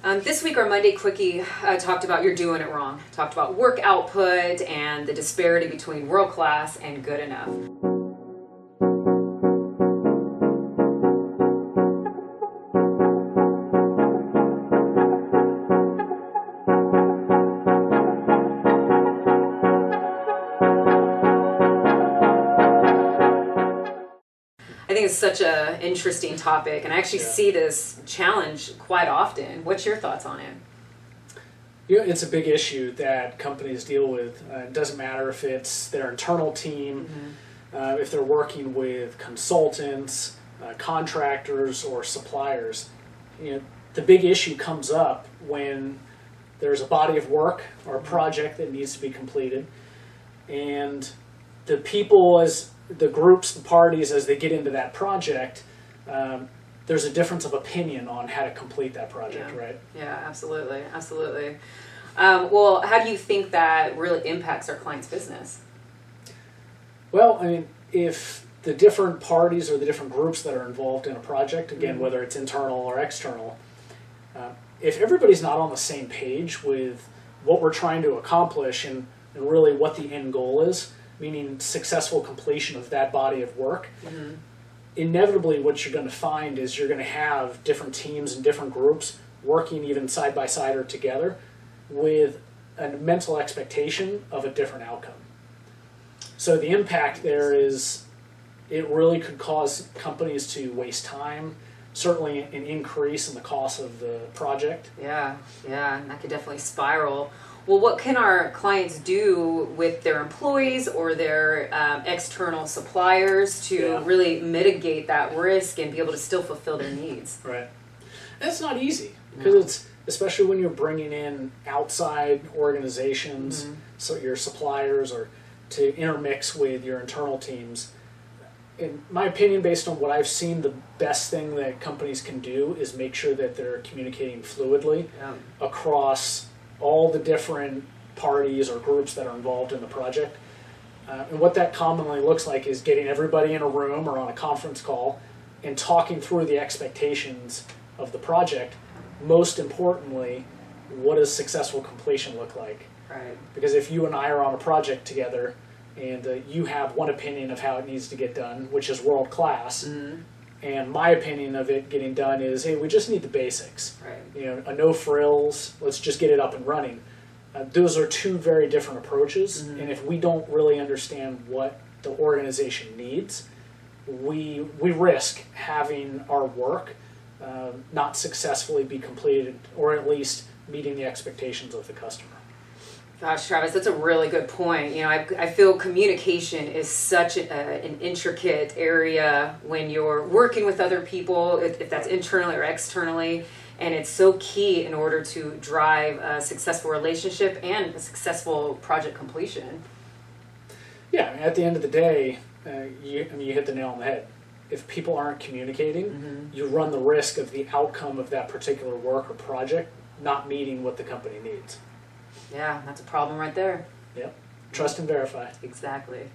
This week our Monday Quickie talked about you're doing it wrong. Talked about work output and the disparity between world class and good enough. I think it's such an interesting topic, and I actually see this challenge quite often. What's your thoughts on it? Yeah, it's a big issue that companies deal with. It doesn't matter if it's their internal team, if they're working with consultants, contractors, or suppliers. The big issue comes up when there's a body of work or a project that needs to be completed, and the people, as the groups, the parties, as they get into that project, there's a difference of opinion on how to complete that project, right? Yeah, absolutely, absolutely. Well, how do you think that really impacts our client's business? Well, I mean, if the different parties or the different groups that are involved in a project, again, whether it's internal or external, if everybody's not on the same page with what we're trying to accomplish and really what the end goal is, meaning successful completion of that body of work, inevitably what you're going to find is you're going to have different teams and different groups working even side by side or together with a mental expectation of a different outcome. So the impact there is it really could cause companies to waste time, certainly an increase in the cost of the project. Yeah, and that could definitely spiral. Well, what can our clients do with their employees or their external suppliers to really mitigate that risk and be able to still fulfill their needs? Right. And it's not easy because it's, especially when you're bringing in outside organizations, so your suppliers, or to intermix with your internal teams. In my opinion, based on what I've seen, the best thing that companies can do is make sure that they're communicating fluidly across all the different parties or groups that are involved in the project. And what that commonly looks like is getting everybody in a room or on a conference call and talking through the expectations of the project. Most importantly, what does successful completion look like? Right. Because if you and I are on a project together and you have one opinion of how it needs to get done, which is world class, and my opinion of it getting done is, hey, we just need the basics. Right. A no frills, let's just get it up and running. Those are two very different approaches, and if we don't really understand what the organization needs, we risk having our work not successfully be completed, or at least meeting the expectations of the customer. Gosh, Travis, that's a really good point. I feel communication is such an intricate area when you're working with other people, if that's internally or externally, and it's so key in order to drive a successful relationship and a successful project completion. Yeah, at the end of the day, you hit the nail on the head. If people aren't communicating, you run the risk of the outcome of that particular work or project not meeting what the company needs. Yeah, that's a problem right there. Yep. Trust and verify. Exactly.